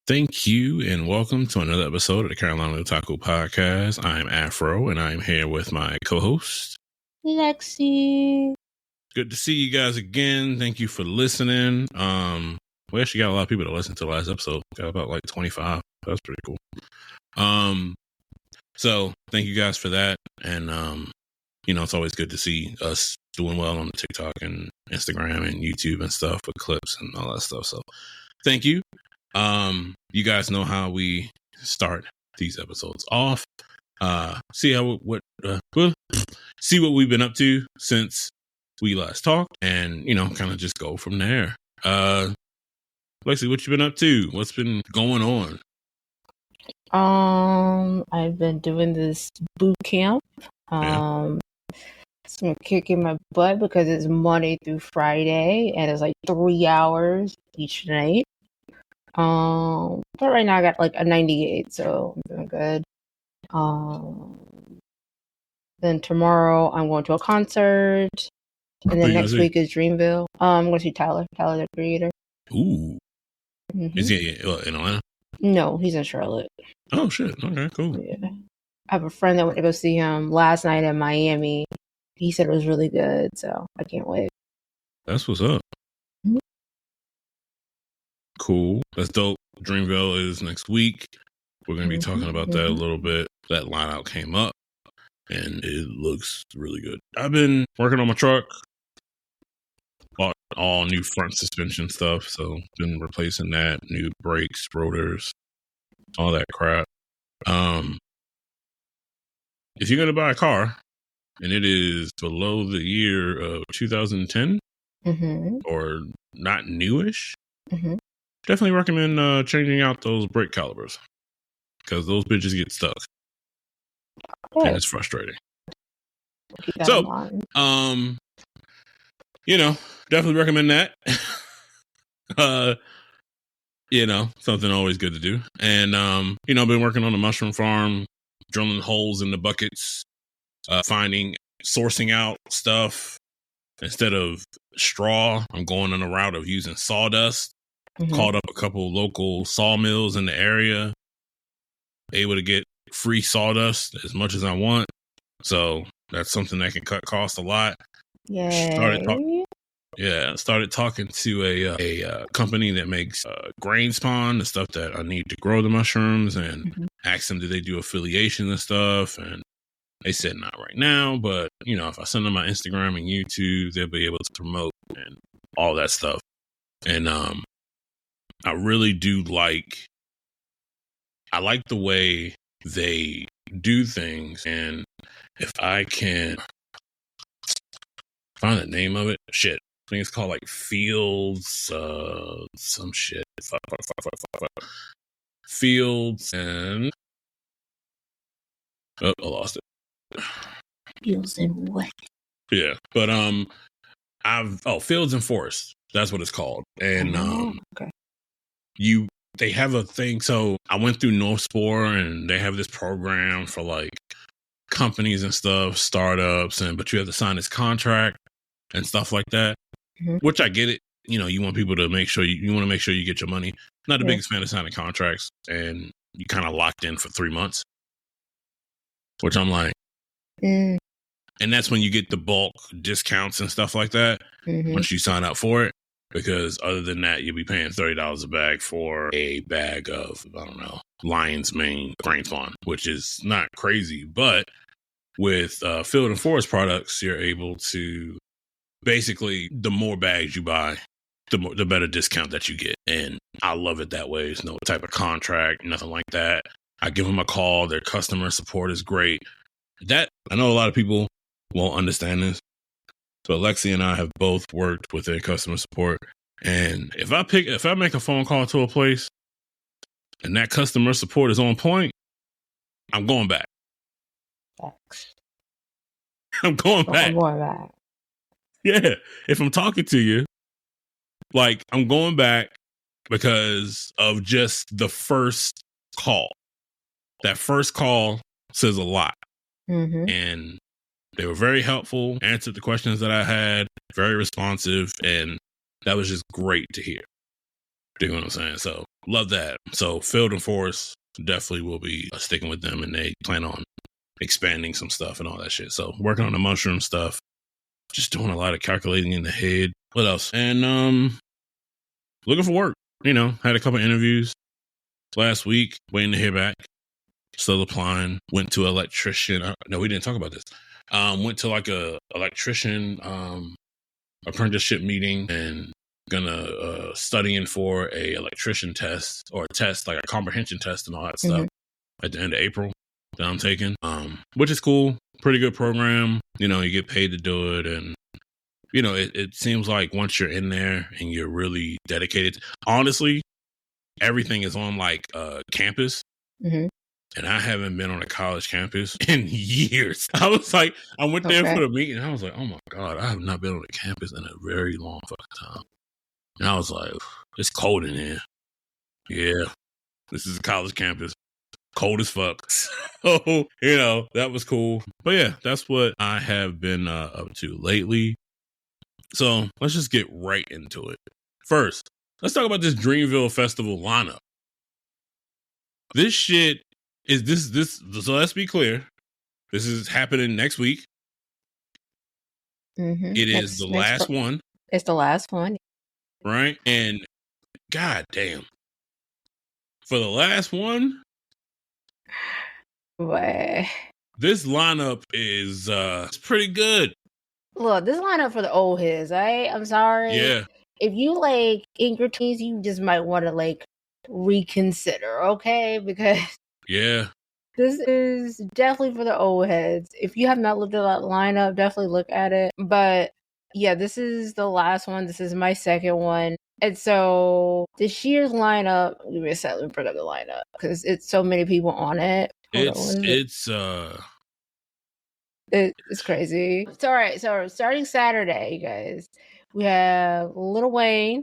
Thank you and welcome to another episode of the Carolina Otaku Podcast. I'm Afro and I'm here with my co-host, Lexy. Good to see you guys again. Thank you for listening. We actually got a lot of people to listen to the last episode. Got about like 25. That's pretty cool. So thank you guys for that. And it's always good to see us doing well on the TikTok and Instagram and YouTube and stuff with clips and all that stuff. So thank you. You guys know how we start these episodes off. See what we've been up to since we last talked, and kind of just go from there. Lexi, what you been up to? What's been going on? I've been doing this boot camp. It's been kicking my butt because it's Monday through Friday, and it's like 3 hours each night. But right now I got like a 98, so I'm doing good. Then tomorrow I'm going to a concert, and then next week is Dreamville. I'm going to see Tyler the Creator. Ooh, Is he in Atlanta? No, he's in Charlotte. Oh shit! Okay, cool. Yeah, I have a friend that went to go see him last night in Miami. He said it was really good, so I can't wait. That's what's up. Cool. That's dope. Dreamville is next week. We're going to be talking about that a little bit. That line out came up and it looks really good. I've been working on my truck. Bought all new front suspension stuff. So been replacing that, new brakes, rotors, all that crap. If you're going to buy a car and it is below the year of 2010 or not newish, definitely recommend changing out those brake calipers because those bitches get stuck. Okay. And it's frustrating. So, definitely recommend that. Something always good to do. And, I've been working on the mushroom farm, drilling holes in the buckets, sourcing out stuff. Instead of straw, I'm going on the route of using sawdust. Called up a couple local sawmills in the area, able to get free sawdust as much as I want. So that's something that can cut costs a lot. Started talking to a company that makes grain spawn, the stuff that I need to grow the mushrooms, and asked them, do they do affiliation and stuff? And they said not right now, but if I send them my Instagram and YouTube, they'll be able to promote and all that stuff. And I really do like the way they do things. And if I can find the name of it, shit, I think it's called like Fields, some shit. Fields and I lost it. Fields and what? Yeah, but Fields and Forest. That's what it's called. And okay. They have a thing. So I went through North Spore and they have this program for like companies and stuff, startups, but you have to sign this contract and stuff like that, which I get it. You want people to make sure you want to make sure you get your money. Not the biggest fan of signing contracts, and you kind of locked in for 3 months, which I'm like, and that's when you get the bulk discounts and stuff like that once you sign up for it. Because other than that, you'll be paying $30 a bag for a bag of, I don't know, lion's mane grain spawn, which is not crazy. But with field and forest products, you're able to basically, the more bags you buy, the better discount that you get. And I love it that way. There's no type of contract, nothing like that. I give them a call. Their customer support is great. I know a lot of people won't understand this. But Lexi and I have both worked with their customer support. And if I make a phone call to a place and that customer support is on point, I'm going back. I'm going back. Yeah. If I'm talking to you, like I'm going back because of just the first call. That first call says a lot. And they were very helpful, answered the questions that I had, very responsive, and that was just great to hear. Do you know what I'm saying? So love that. So Field and Forest definitely will be sticking with them, and they plan on expanding some stuff and all that shit. So working on the mushroom stuff, just doing a lot of calculating in the head. What else? And looking for work. You know, had a couple interviews last week, waiting to hear back. Still applying. Went to electrician. No, we didn't talk about this. Went to like a electrician apprenticeship meeting, and gonna studying for a electrician test, or a test, like a comprehension test and all that stuff at the end of April that I'm taking, which is cool. Pretty good program. You know, you get paid to do it, and you know, it seems like once you're in there and you're really dedicated, honestly, everything is on like campus. And I haven't been on a college campus in years. I was like, I went there for the meeting, and I was like, oh my God, I have not been on a campus in a very long fucking time. And I was like, it's cold in here. Yeah, this is a college campus. Cold as fuck. So, you know, that was cool. But yeah, that's what I have been up to lately. So let's just get right into it. First, let's talk about this Dreamville Festival lineup. This shit is this. So let's be clear. This is happening next week. It is the last one. It's the last one. Right? And god damn. For the last one, this lineup is it's pretty good. Look, this lineup for the old heads, right? I'm sorry. Yeah. If you like in your teens, you just might want to like reconsider, okay? Because yeah, this is definitely for the old heads. If you have not looked at that lineup, definitely look at it. But yeah, this is the last one. This is my second one. And so this year's lineup, give me a second, let me bring up the lineup because it's so many people on it. It's crazy. It's all right. So starting Saturday, you guys, we have Lil Wayne.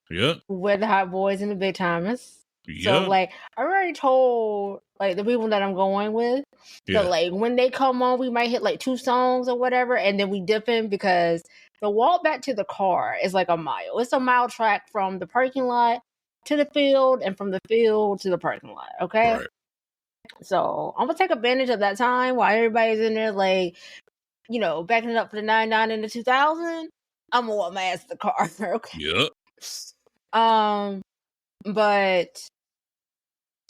Yep. With the Hot Boys and the Big Timers. Yep. So like I already told like the people that I'm going with that like when they come on, we might hit like 2 songs or whatever, and then we dip in because the walk back to the car is like a mile. It's a mile track from the parking lot to the field and from the field to the parking lot. Okay. Right. So I'm gonna take advantage of that time while everybody's in there, like, you know, backing it up for the 99 and the 2000. I'm gonna walk my ass to the car. Okay. Yep. But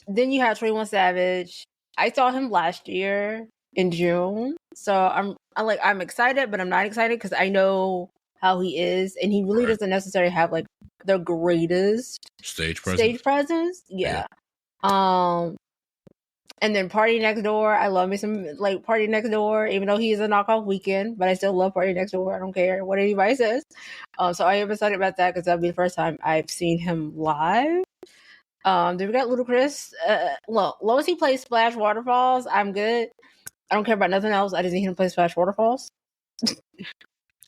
then you have 21 Savage. I saw him last year in June, so I'm excited, but I'm not excited because I know how he is, and he really doesn't necessarily have like the greatest stage presence. Yeah. And then Party Next Door. I love me some like Party Next Door, even though he is a knockoff Weekend, but I still love Party Next Door. I don't care what anybody says. So I am excited about that because that'll be the first time I've seen him live. Then we got Ludacris. Look, long as he plays Splash Waterfalls, I'm good. I don't care about nothing else. I just need him to play Splash Waterfalls.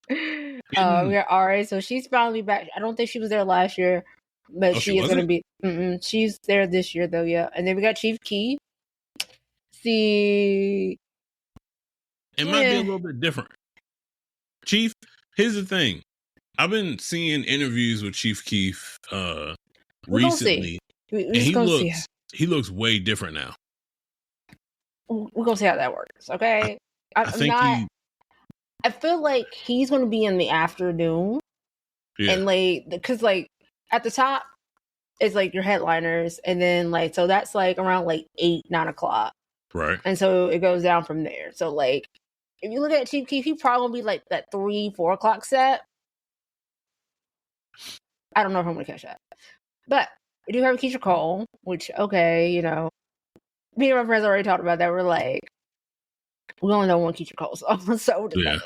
We got Ari, so she's finally back. I don't think she was there last year, but she is going to be. She's there this year though, yeah. And then we got Chief Keef. It might be a little bit different. Chief, here's the thing. I've been seeing interviews with Chief Keef recently. And he looks way different now. We're gonna see how that works, okay? I feel like he's gonna be in the afternoon. And like, because like at the top it's like your headliners, and then like so that's like around like 8-9 o'clock. Right. And so it goes down from there. So like if you look at Chief Keef, he probably be like that 3-4 o'clock set. I don't know if I'm gonna catch that. But we do have Keisha Cole, which okay, you know. Me and my friends already talked about that. We're like, we only know one Keisha Cole song, so yeah.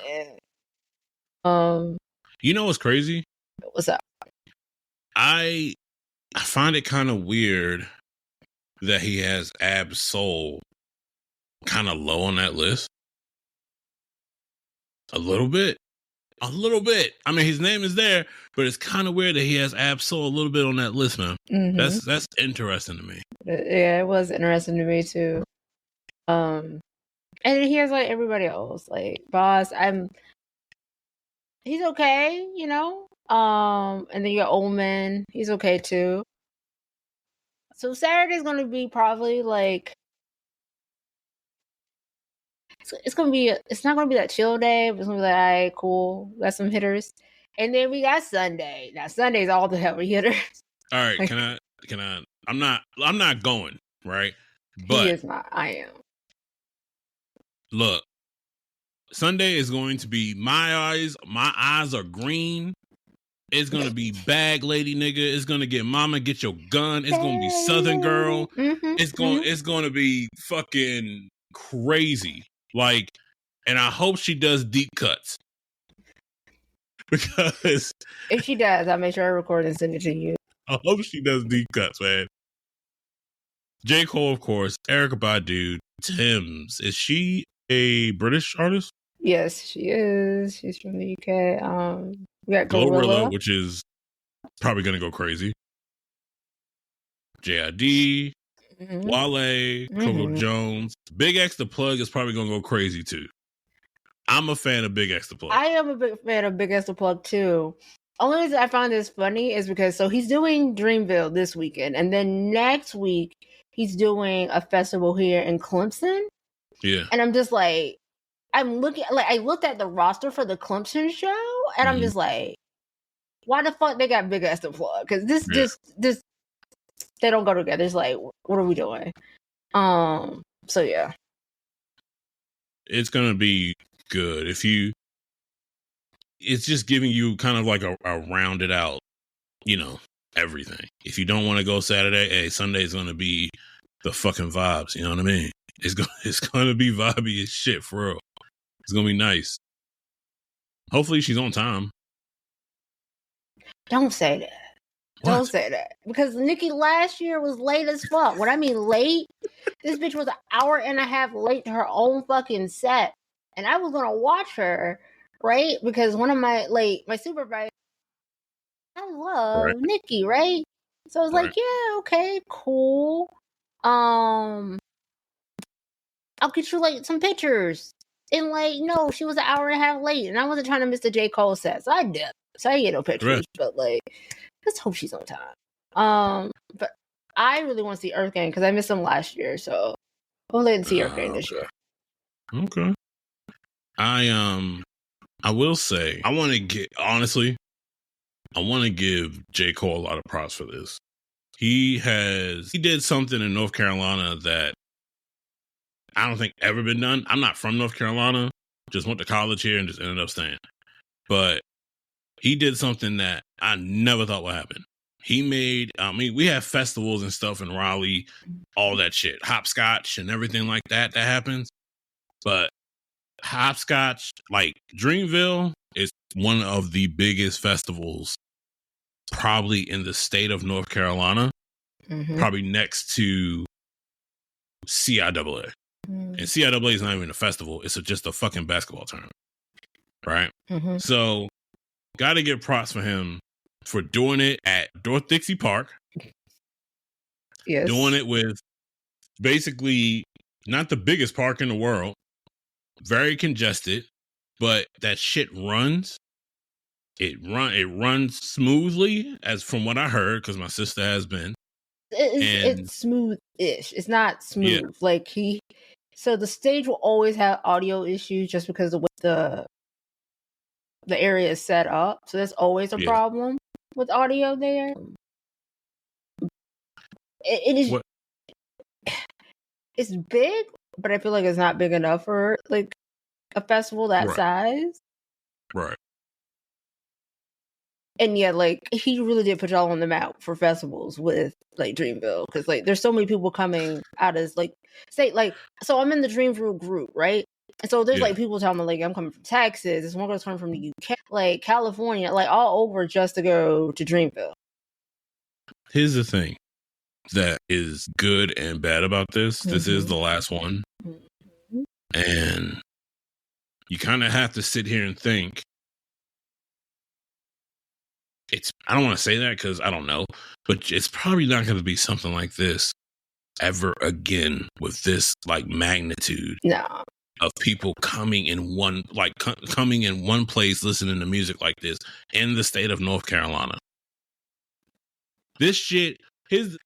You know what's crazy? What's up? I find it kind of weird that he has Ab Soul kind of low on that list. A little bit. I mean, his name is there, but it's kind of weird that he has Ab Soul a little bit on that list, man. Mm-hmm. That's interesting to me. Yeah, it was interesting to me too. And he has like everybody else, like Boss. He's okay, you know. And then your old man, he's okay too. So Saturday's gonna be probably like it's gonna be it's not gonna be that chill day, but it's gonna be like, all right, cool, got some hitters. And then we got Sunday. Now Sunday's all the heavy hitters. All right, can I I'm not going, right? But He is not. I am. Look, Sunday is going to be my eyes are green. It's gonna be bag lady nigga. It's gonna get mama get your gun. It's gonna be Southern girl. It's gonna be fucking crazy. Like, and I hope she does deep cuts. Because if she does, I'll make sure I record and send it to you. I hope she does deep cuts, man. J. Cole, of course. Erykah Badu. Tim's. Is she a British artist? Yes, she is. She's from the UK. We got Glorilla, which is probably going to go crazy. JID, Wale, Coco Jones. Big X the Plug is probably going to go crazy too. I'm a fan of Big X the Plug. I am a big fan of Big X the Plug too. Only reason I find this funny is because he's doing Dreamville this weekend, and then next week he's doing a festival here in Clemson. Yeah, and I'm just like, I looked at the roster for the Clemson show, and I'm just like, why the fuck they got Big X the Plug? Because this they don't go together. It's like, what are we doing? So yeah, it's gonna be good. It's just giving you kind of like a rounded out, everything. If you don't want to go Saturday, hey, Sunday's gonna be the fucking vibes. You know what I mean? It's gonna be vibey as shit for real. It's gonna be nice. Hopefully she's on time. Don't say that. What? Don't say that. Because Nikki last year was late as fuck. When I mean late, this bitch was an hour and a half late to her own fucking set. And I was gonna watch her, right? Because one of my supervisors, I love Nikki, right? So I was like, yeah, okay, cool. I'll get you some pictures. And no, she was an hour and a half late, and I wasn't trying to miss the J. Cole set, so I did. So I didn't get no pictures, but let's hope she's on time. But I really want to see Earth Gang because I missed them last year, so we'll let see Earth Gang this year. Okay. I will say I want to give J. Cole a lot of props for this. He did something in North Carolina that I don't think ever been done. I'm not from North Carolina. Just went to college here and just ended up staying. But he did something that I never thought would happen. We have festivals and stuff in Raleigh, all that shit. Hopscotch and everything like that happens. But Hopscotch, Dreamville, is one of the biggest festivals probably in the state of North Carolina. Probably next to CIAA. And CIAA is not even a festival. It's just a fucking basketball tournament. Right? So, got to give props for him for doing it at North Dixie Park. Yes. Doing it with basically not the biggest park in the world. Very congested. But that shit runs. It runs smoothly, as from what I heard, because my sister has been. It's smooth-ish. It's not smooth. Yeah. So the stage will always have audio issues just because of the area is set up. So there's always a problem with audio there. It is. What? It's big, but I feel like it's not big enough for a festival that size. Right. And yeah, he really did put y'all on the map for festivals with Dreamville, because there's so many people coming out as state. So I'm in the Dreamville group, right? And so there's people telling me I'm coming from Texas, there's one girl's coming from the UK, California, all over just to go to Dreamville. Here's the thing that is good and bad about this. This is the last one, and you kind of have to sit here and think. I don't want to say that because I don't know, but it's probably not going to be something like this ever again with this magnitude. No. of people coming in one place listening to music like this in the state of North Carolina. This shit, there's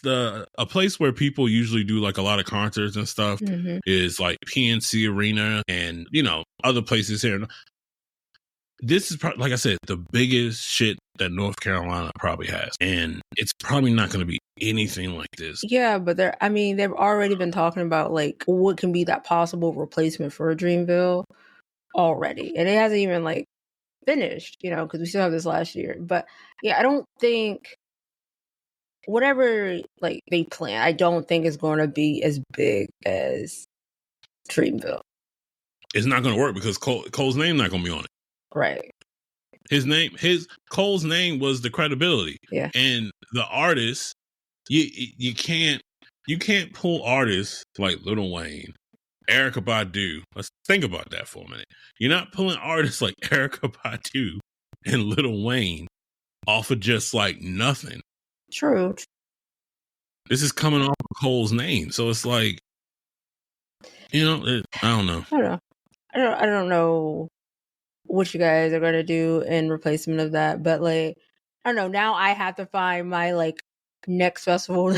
a place where people usually do like a lot of concerts and stuff is like PNC Arena and other places here. This is like I said, the biggest shit that North Carolina probably has, and it's probably not going to be anything like this. Yeah, but they've already been talking about like what can be that possible replacement for a Dreamville already, and it hasn't even like finished, because we still have this last year. But yeah, I don't think whatever like they plan, I don't think it's going to be as big as Dreamville. It's not going to work because Cole's name not going to be on it. Right. Cole's name was the credibility. Yeah. And the artists, you can't pull artists like Lil Wayne, Erykah Badu. Let's think about that for a minute. You're not pulling artists like Erykah Badu and Lil Wayne off of just like nothing. True. This is coming off of Cole's name, so it's like, I don't know. I don't know what you guys are gonna do in replacement of that, but like, I don't know. Now I have to find my like next festival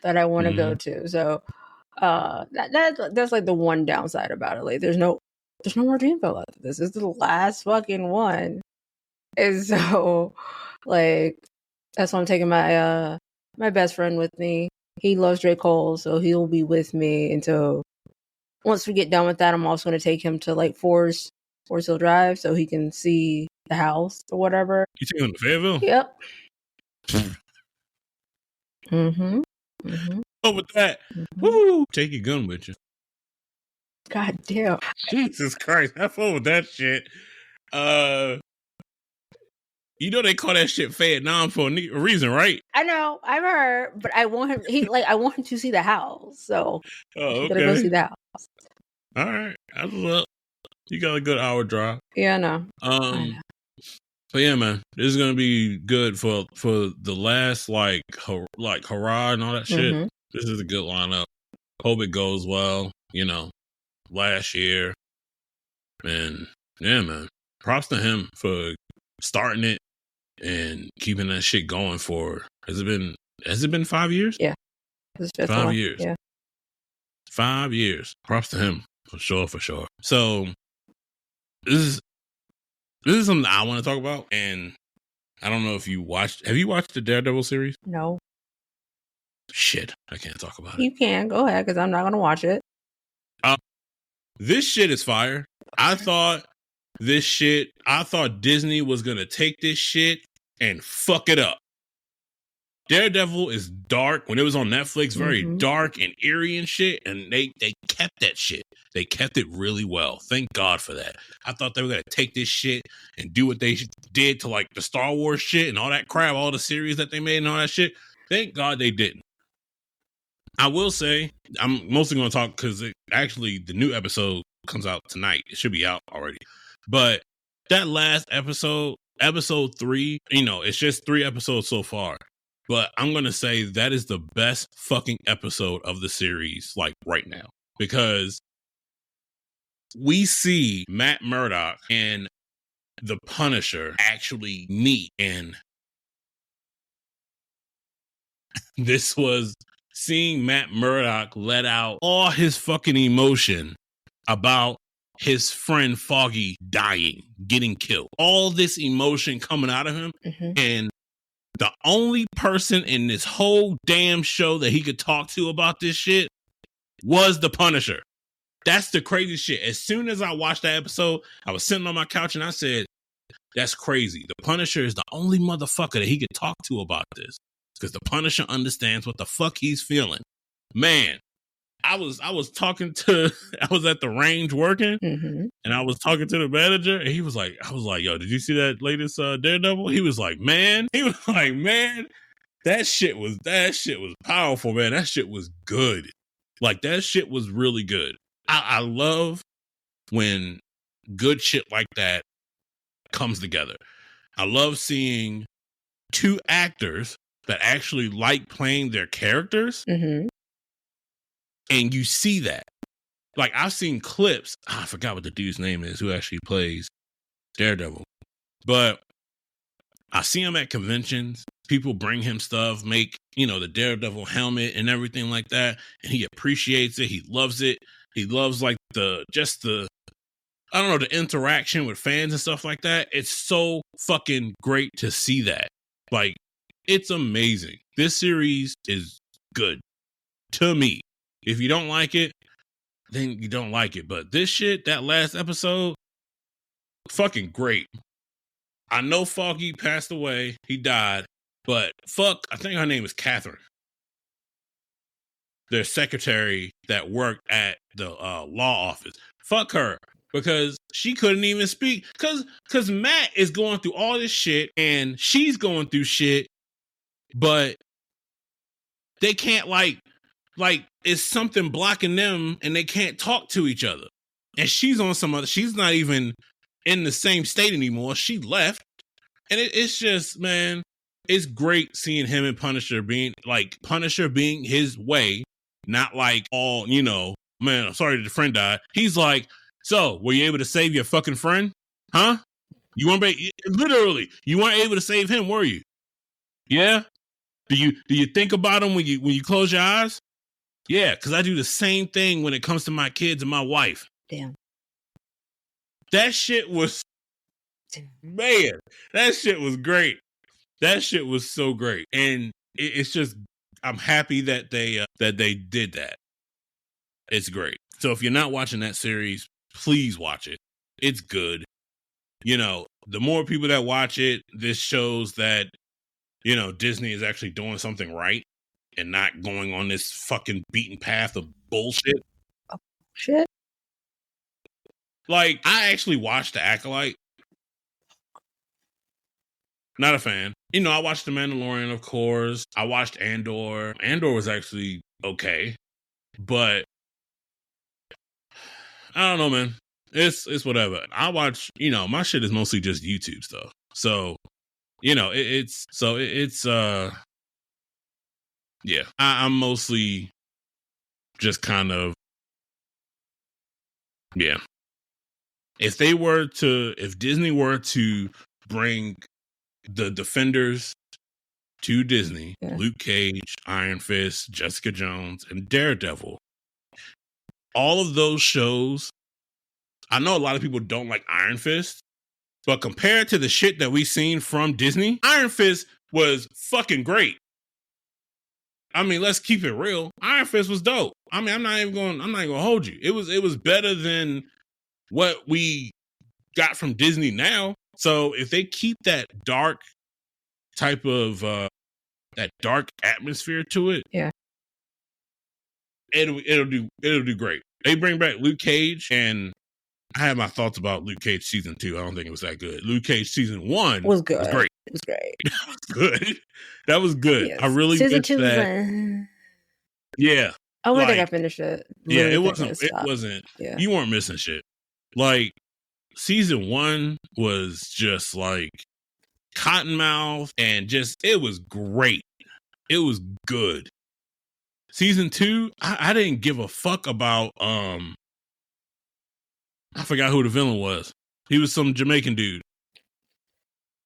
that I want to go to. So that's like the one downside about it. Like, there's no more Dreamville after this. This is the last fucking one, and so like that's why I'm taking my my best friend with me. He loves Drake Cole, so he'll be with me until once we get done with that. I'm also going to take him to like Forest Hill Drive so he can see the house or whatever. You taking him to Fayetteville? Yep. Oh, with that, woo! Take your gun with you. God damn. Jesus Christ, have fun with that shit. They call that shit Vietnam for a reason, right? I know, I've heard, but I want him. I want him to see the house. So okay. Gotta go see the house. All right, I love. You got a good hour drive. Yeah, I know. But yeah, man, this is gonna be good for the last like hurrah and all that shit. This is a good lineup. Hope it goes well. Last year, and yeah, man, props to him for starting it and keeping that shit going for. Has it been 5 years? Yeah, 5 years. Yeah, 5 years. Props to him for sure. So this is something I want to talk about, and I don't know if you watched. Have you watched the Daredevil series? No. Shit, I can't talk about it. You can go ahead because I'm not going to watch it. This shit is fire. I thought Disney was gonna take this shit and fuck it up. Daredevil is dark. When it was on Netflix, very dark and eerie and shit, and they kept that shit. They kept it really well. Thank God for that. I thought they were gonna take this shit and do what they did to like the Star Wars shit and all that crap, all the series that they made and all that shit. Thank God they didn't. I will say, I'm mostly going to talk because actually the new episode comes out tonight. It should be out already. But that last episode 3, it's just 3 episodes so far. But I'm going to say that is the best fucking episode of the series, like right now. Because we see Matt Murdock and the Punisher actually meet. And this was seeing Matt Murdock let out all his fucking emotion about his friend Foggy dying, getting killed. All this emotion coming out of him. And the only person in this whole damn show that he could talk to about this shit was the Punisher. That's the crazy shit. As soon as I watched that episode, I was sitting on my couch and I said, that's crazy. The Punisher is the only motherfucker that he could talk to about this. Because the Punisher understands what the fuck he's feeling. Man, I was at the range working, and I was talking to the manager, and I was like, yo, did you see that latest Daredevil? He was like, man, that shit was powerful, man. That shit was good. Like, that shit was really good. I love when good shit like that comes together. I love seeing 2 actors that actually like playing their characters. And you see that. Like I've seen clips. I forgot what the dude's name is who actually plays Daredevil, but I see him at conventions. People bring him stuff, make, the Daredevil helmet and everything like that. And he appreciates it. He loves it. He loves like the I don't know, the interaction with fans and stuff like that. It's so fucking great to see that. Like, it's amazing. This series is good to me. If you don't like it, then you don't like it. But this shit, that last episode, fucking great. I know Foggy passed away. He died. But I think her name is Catherine. Their secretary that worked at the law office. Fuck her. Because she couldn't even speak. Because Matt is going through all this shit and she's going through shit. But they can't like it's something blocking them and they can't talk to each other. And she's on she's not even in the same state anymore. She left. And it's just, man, it's great seeing him and Punisher being his way, not like all, man, I'm sorry the friend died. He's like, so were you able to save your fucking friend? Huh? You weren't you weren't able to save him, were you? Yeah. Do you think about him when you close your eyes? Yeah, because I do the same thing when it comes to my kids and my wife. Damn. That shit was, man, that shit was great. That shit was so great. And it's just, I'm happy that they did that. It's great. So if you're not watching that series, please watch it. It's good. The more people that watch it, this shows that, Disney is actually doing something right and not going on this fucking beaten path of bullshit. Oh, shit. Like, I actually watched The Acolyte. Not a fan. I watched The Mandalorian, of course. I watched Andor. Andor was actually okay. But I don't know, man. It's whatever. I watch, my shit is mostly just YouTube stuff. So, yeah. I'm mostly just kind of, yeah. If Disney were to bring the Defenders to Disney, yeah. Luke Cage, Iron Fist, Jessica Jones, and Daredevil, all of those shows, I know a lot of people don't like Iron Fist, but compared to the shit that we've seen from Disney, Iron Fist was fucking great. I mean, let's keep it real. Iron Fist was dope. I mean, I'm not even gonna hold you. It was better than what we got from Disney now. So if they keep that dark type of that dark atmosphere to it, yeah, it'll do great. They bring back Luke Cage, and I have my thoughts about Luke Cage season 2. I don't think it was that good. Luke Cage season 1 was good. Was great. It was great. That was good. That was good. Yes. I really season 2 that. Was yeah. I don't think I finished it. Yeah, it wasn't. Yeah. You weren't missing shit. Like, season 1 was just like Cottonmouth and just, it was great. It was good. Season 2, I didn't give a fuck about, I forgot who the villain was. He was some Jamaican dude.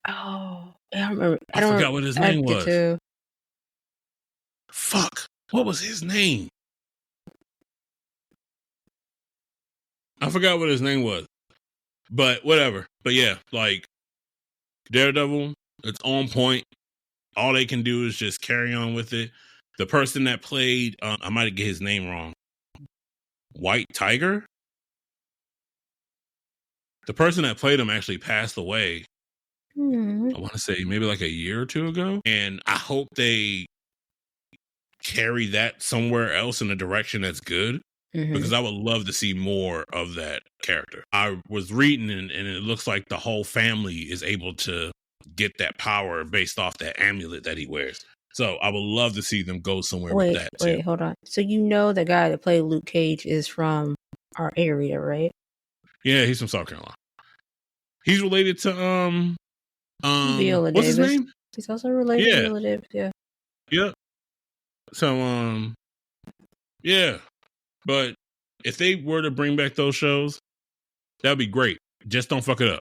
Oh, I don't remember. I forgot what his name was. Too. Fuck. What was his name? I forgot what his name was. But whatever. But yeah, like Daredevil, it's on point. All they can do is just carry on with it. The person that played, I might get his name wrong. White Tiger? The person that played him actually passed away. I want to say maybe like a year or 2 ago. And I hope they carry that somewhere else in a direction that's good. Because I would love to see more of that character. I was reading and it looks like the whole family is able to get that power based off that amulet that he wears. So I would love to see them go somewhere with that too. Wait, hold on. So the guy that played Luke Cage is from our area, right? Yeah, he's from South Carolina. He's related to Viola what's Davis. his name? He's also related to Viola Davis, yeah. Yep. So yeah. But if they were to bring back those shows, that'd be great. Just don't fuck it up.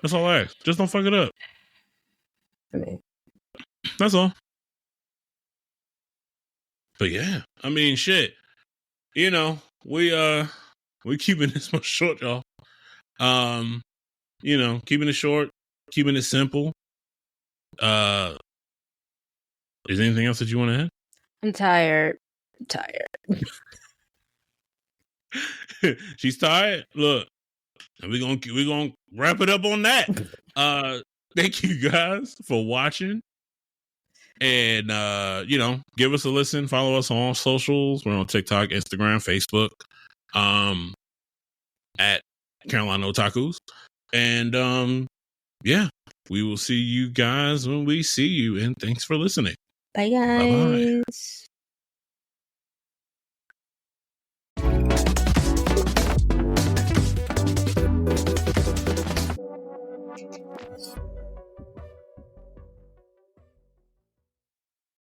That's all I ask. Just don't fuck it up. I mean, that's all. But yeah, I mean, shit. You know, we keeping this one short, y'all. You know, keeping it short, keeping it simple. Is there anything else that you want to add? I'm tired. She's tired. Look, we're gonna wrap it up on that. Thank you guys for watching. And you know, give us a listen, follow us on socials. We're on TikTok, Instagram, Facebook, at Carolina Otakus. And yeah, we will see you guys when we see you. And thanks for listening. Bye guys. Bye-bye.